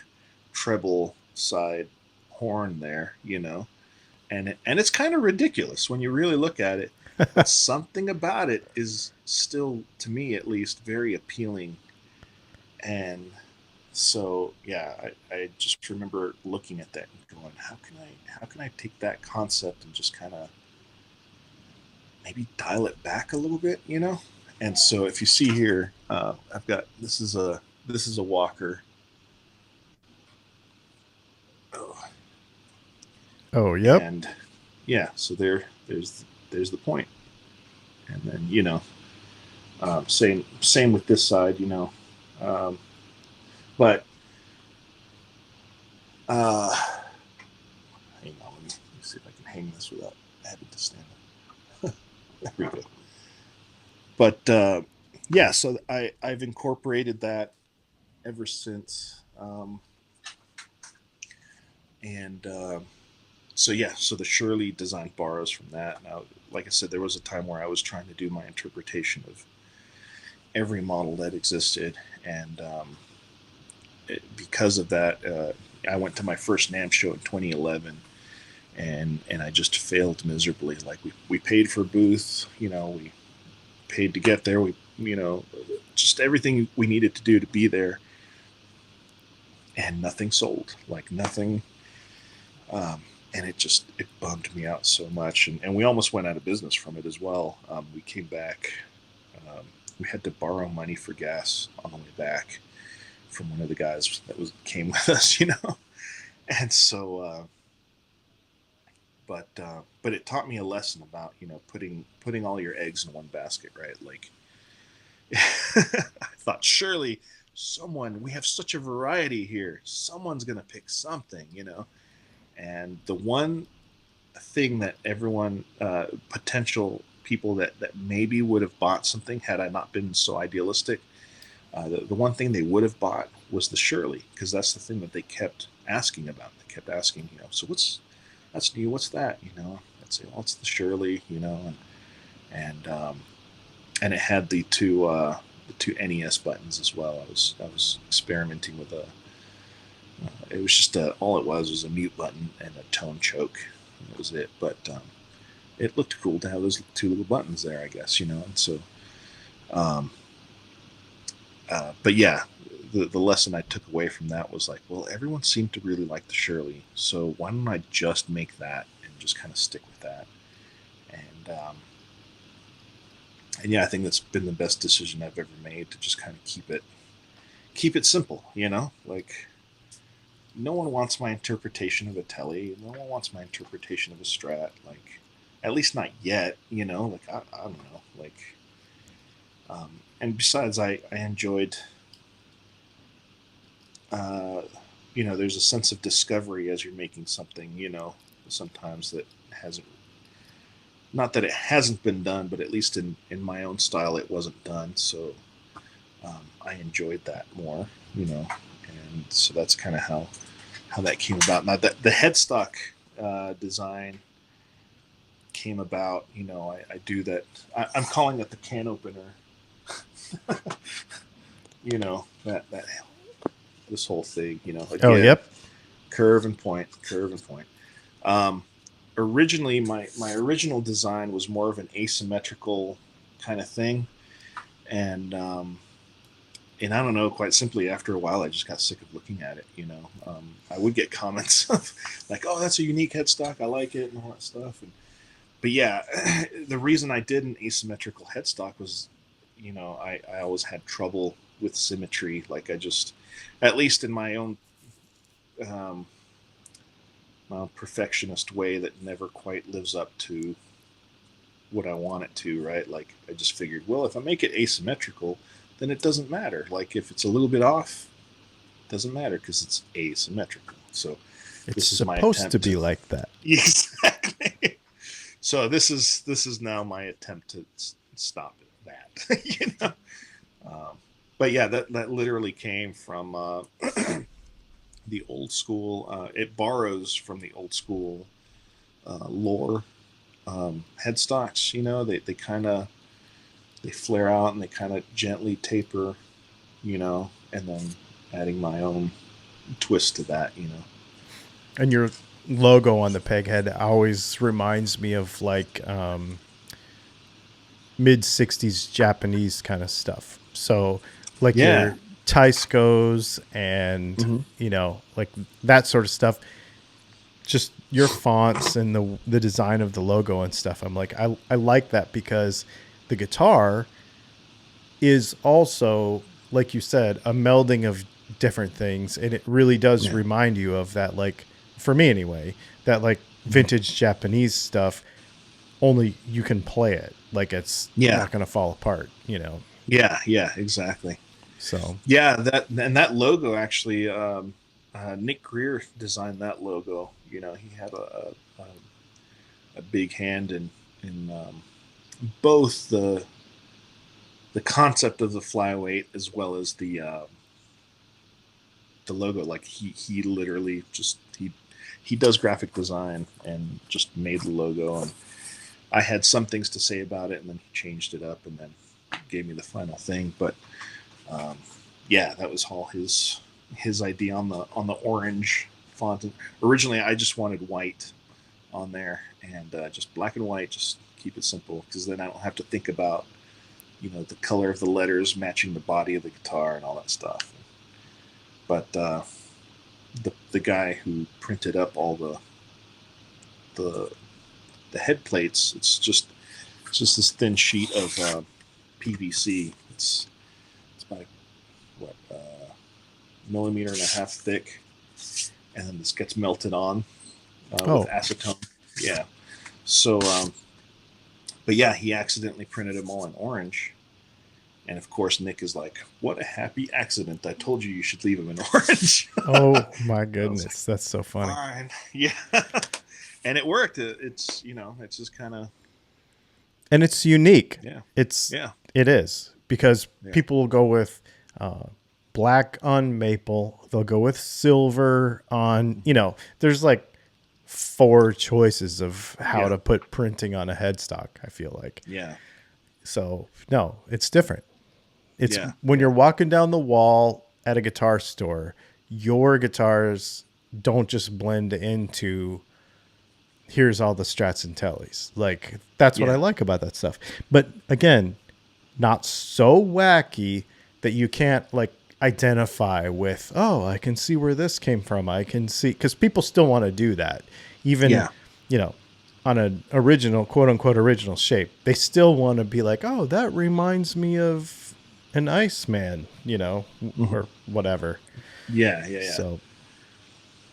treble side horn there, and it's kind of ridiculous when you really look at it, but something about it is still, to me at least, very appealing. And so yeah, I just remember looking at that and going, how can I take that concept and just kind of maybe dial it back a little bit, And so if you see here, I've got, this is a Walker. Oh, Oh, yep. and yeah, so there's the point. And then same with this side, um, but uh, hang on, let me see if I can hang this without having to stand up. There we go. But yeah, so I've incorporated that ever since, and So yeah, so the Shirley design borrows from that. Now, like I said, there was a time where I was trying to do my interpretation of every model that existed, and because of that, I went to my first NAMM show in 2011, and I just failed miserably. Like we paid for a booth, we paid to get there, just everything we needed to do to be there, and nothing sold, like nothing. And it bummed me out so much, and we almost went out of business from it as well. We came back. We had to borrow money for gas on the way back from one of the guys that came with us, and so but it taught me a lesson about putting all your eggs in one basket, right? Like I thought, surely we have such a variety here, someone's gonna pick something, and the one thing that everyone, potential people that maybe would have bought something had I not been so idealistic, the one thing they would have bought was the Shirley, because that's the thing that they kept asking about. They kept asking, so that's new, what's that? I'd say, well, it's the Shirley, and and it had the two NES buttons as well. I was experimenting with it was just all it was a mute button and a tone choke. That was it. But it looked cool to have those two little buttons there, I guess, and so um, but yeah, the lesson I took away from that was like, well, everyone seemed to really like the Shirley, so why don't I just make that and just kind of stick with that? And yeah, I think that's been the best decision I've ever made, to just kind of keep it simple, like no one wants my interpretation of a Telly. No one wants my interpretation of a Strat. Like, at least not yet. Like I don't know. Like, and besides, I enjoyed. There's a sense of discovery as you're making something. Sometimes that hasn't. Not that it hasn't been done, but at least in my own style, it wasn't done. So I enjoyed that more. And so that's kind of how that came about. Now, the headstock design came about. I do that. I'm calling it the can opener. That this whole thing. Again, Oh, yep. curve and point, curve and point. Um, Originally, my original design was more of an asymmetrical kind of thing, and I don't know, quite simply, after a while, I just got sick of looking at it. I would get comments of like, "Oh, that's a unique headstock. I like it," and all that stuff. But yeah, the reason I did an asymmetrical headstock was, I always had trouble with symmetry. Like at least in um, my own perfectionist way, that never quite lives up to what I want it to. Right? Like I just figured, well, if I make it asymmetrical, then it doesn't matter. Like if it's a little bit off, doesn't matter because it's asymmetrical. So It's this is my supposed to attempt. be like that. Exactly. So this is now my attempt to stop that. But yeah, that literally came from the old school. It borrows from the old school lore headstocks. They flare out and they kind of gently taper. And then adding my own twist to that. And your logo on the peg head always reminds me of like mid 60s Japanese kind of stuff. So like Yeah. your Taiscos and, Mm-hmm. like that sort of stuff. Just your fonts and the design of the logo and stuff. I'm like, I like that because the guitar is also, like you said, a melding of different things. And it really does Yeah. remind you of that, like, for me anyway, that like vintage Japanese stuff, only you can play it. Like it's Yeah. not going to fall apart, Yeah, exactly. So, Yeah, that logo actually, Nick Greer designed that logo. He had a big hand in both the concept of the flyweight as well as the logo. Like he literally just he does graphic design and just made the logo. And I had some things to say about it, and then he changed it up and then gave me the final thing. But yeah, that was all his idea on the orange font. And originally, I just wanted white on there, and just black and white, just keep it simple, because then I don't have to think about, you know, the color of the letters matching the body of the guitar and all that stuff. But the guy who printed up all the head plates, it's just this thin sheet of PVC. It's about what millimeter and a half thick, and then this gets melted on with acetone. Yeah. So, but yeah, he accidentally printed them all in orange. And of course, Nick is like, "What a happy accident! I told you should leave them in orange." Oh my goodness, like, that's so funny. Fine. Yeah. And it worked. It's, you know, it's just kind of, and it's unique. Yeah. It is, because people will go with black on maple. They'll go with silver on, you know, there's like 4 choices of how to put printing on a headstock, I feel like. Yeah. So no, it's different. It's when you're walking down the wall at a guitar store, your guitars don't just blend into, here's all the Strats and Tellys. Like, that's what I like about that stuff. But again, not so wacky that you can't like identify with, oh, I can see where this came from. I can see, because people still want to do that. Even, you know, on an original, quote unquote, original shape, they still want to be like, oh, that reminds me of an Iceman, you know, or whatever. Yeah. So,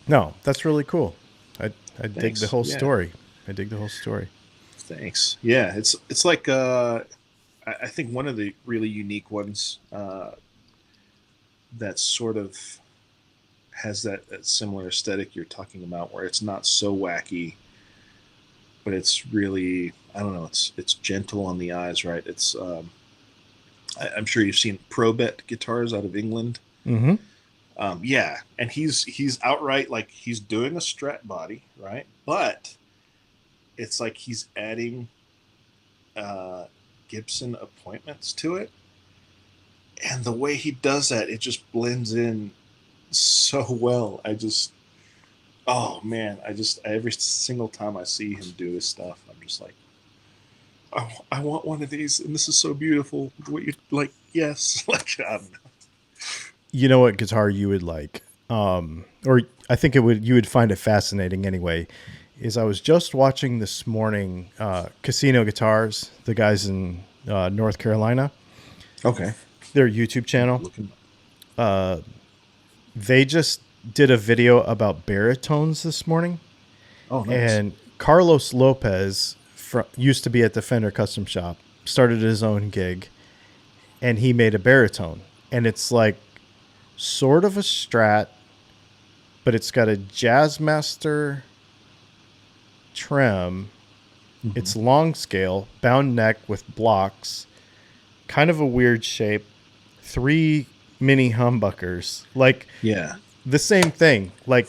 no, that's really cool. I dig the whole story. I dig the whole story. Thanks. Yeah, it's like I think one of the really unique ones that sort of has that similar aesthetic you're talking about, where it's not so wacky, but it's really, I don't know, it's gentle on the eyes, right? It's I'm sure you've seen Probet guitars out of England. Mm-hmm. Yeah, and he's outright like he's doing a Strat body, right? But it's like he's adding Gibson appointments to it, and the way he does that, it just blends in so well. Oh man, every single time I see him do his stuff, I'm just like, I want one of these, and this is so beautiful. What you like? Yes, like, I don't know. You know what guitar you would like, or I think you would find it fascinating anyway, is I was just watching this morning Casino Guitars, the guys in North Carolina. Okay. Their YouTube channel. They just did a video about baritones this morning. Oh, nice. And Carlos Lopez used to be at the Fender Custom Shop, started his own gig, and he made a baritone. And it's like sort of a Strat, but it's got a Jazzmaster trim. Mm-hmm. It's long scale, bound neck with blocks, kind of a weird shape, 3 mini humbuckers. Like, the same thing. Like,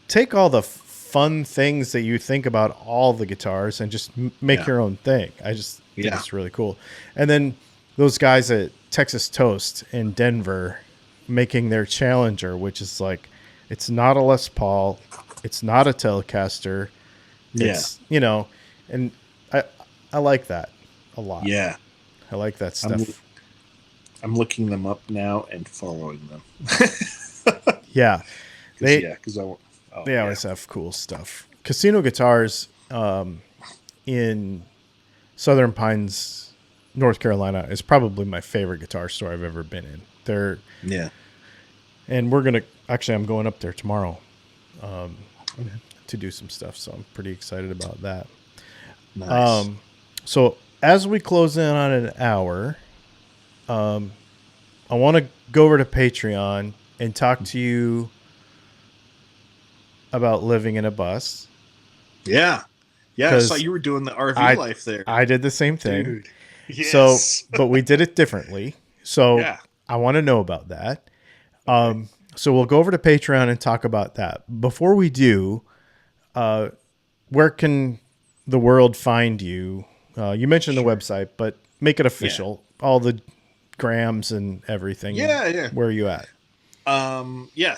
take all the fun things that you think about all the guitars and just make your own thing. I just think it's really cool. And then those guys at Texas Toast in Denver making their Challenger, which is like, it's not a Les Paul, it's not a Telecaster. It's, you know, and I like that a lot. Yeah. I like that stuff. I'm looking them up now and following them. Yeah. Because they always have cool stuff. Casino Guitars in Southern Pines, North Carolina, is probably my favorite guitar store I've ever been in. And I'm going up there tomorrow to do some stuff, so I'm pretty excited about that. Nice. So as we close in on an hour, I want to go over to Patreon and talk to you about living in a bus. Yeah. I saw you were doing the RV life there. I did the same thing. Dude. Yes. So, but we did it differently. So I want to know about that. So we'll go over to Patreon and talk about that. Before we do, where can the world find you? You mentioned the website, but make it official. All the grams and everything. Yeah. Where are you at?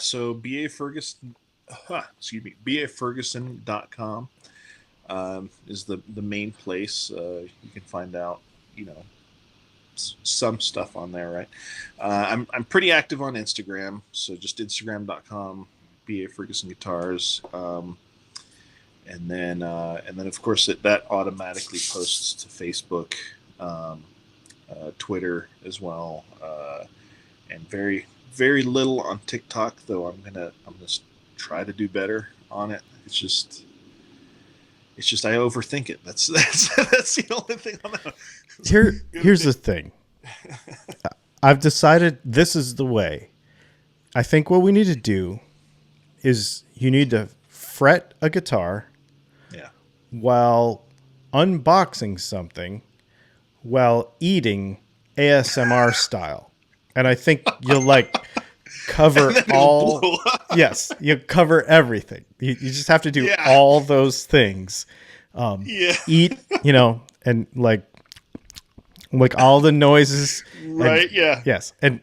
So BA Ferguson, BAFerguson.com is the main place. You can find out, some stuff on there, right? I'm pretty active on Instagram, so just Instagram.com, BA Ferguson Guitars. And then of course that automatically posts to Facebook, Twitter as well, and very very little on TikTok. Though I'm gonna try to do better on it. It's just I overthink it. That's the only thing I'm not. Here's the thing. I've decided this is the way. I think what we need to do is you need to fret a guitar. Yeah. While unboxing something, while eating ASMR style. And I think you'll cover all. Yes, you cover everything. You just have to do all those things. Eat, and like all the noises. Right. Yes. And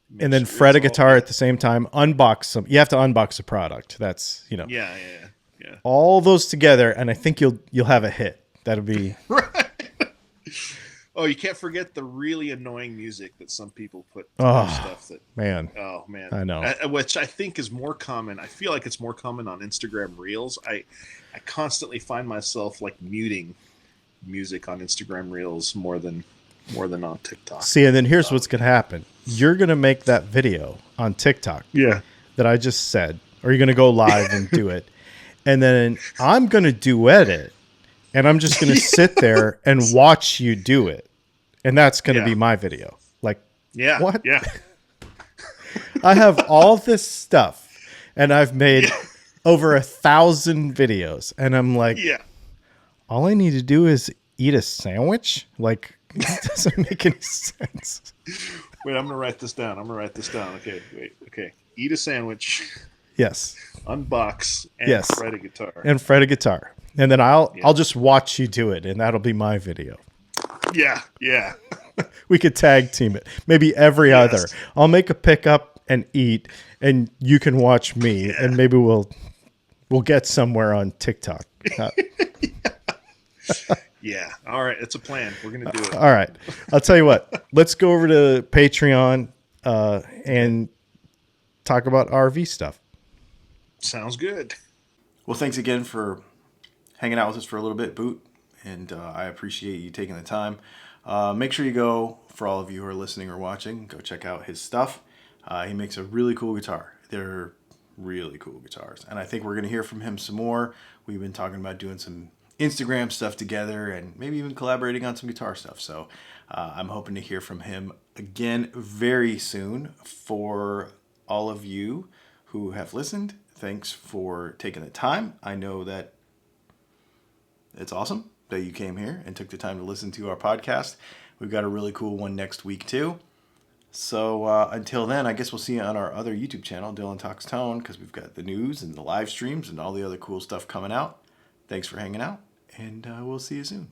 then fret a guitar at the same time. Unbox some. You have to unbox a product. That's Yeah. all those together, and I think you'll have a hit. That'll be right. Oh, you can't forget the really annoying music that some people put stuff that. Man. Oh man, I know. Which I think is more common. I feel like it's more common on Instagram Reels. I constantly find myself muting music on Instagram Reels more than on TikTok. See, and then here's what's gonna happen. You're gonna make that video on TikTok. Yeah. That I just said, or you're gonna go live and do it, and then I'm gonna duet it, and I'm just gonna sit there and watch you do it, and that's gonna be my video. What? Yeah. I have all this stuff, and I've made over 1,000 videos, and I'm all I need to do is eat a sandwich. It doesn't make any sense. Wait, I'm gonna write this down. Okay, wait. Okay, eat a sandwich. Yes. Unbox and fret a guitar. And fret a guitar. And then I'll just watch you do it, and that'll be my video. Yeah. We could tag team it. Maybe every other. I'll make a pickup and eat, and you can watch me, and maybe we'll get somewhere on TikTok. Yeah. All right. It's a plan. We're going to do it. All right. I'll tell you what. Let's go over to Patreon and talk about RV stuff. Sounds good. Well, thanks again for hanging out with us for a little bit, Boot. And I appreciate you taking the time. Make sure you go, for all of you who are listening or watching, go check out his stuff. He makes a really cool guitar. They're really cool guitars. And I think we're going to hear from him some more. We've been talking about doing some Instagram stuff together and maybe even collaborating on some guitar stuff. So I'm hoping to hear from him again very soon. For all of you who have listened, thanks for taking the time. I know that it's awesome that you came here and took the time to listen to our podcast. We've got a really cool one next week too. So until then, I guess we'll see you on our other YouTube channel, Dylan Talks Tone, because we've got the news and the live streams and all the other cool stuff coming out. Thanks for hanging out, and we'll see you soon.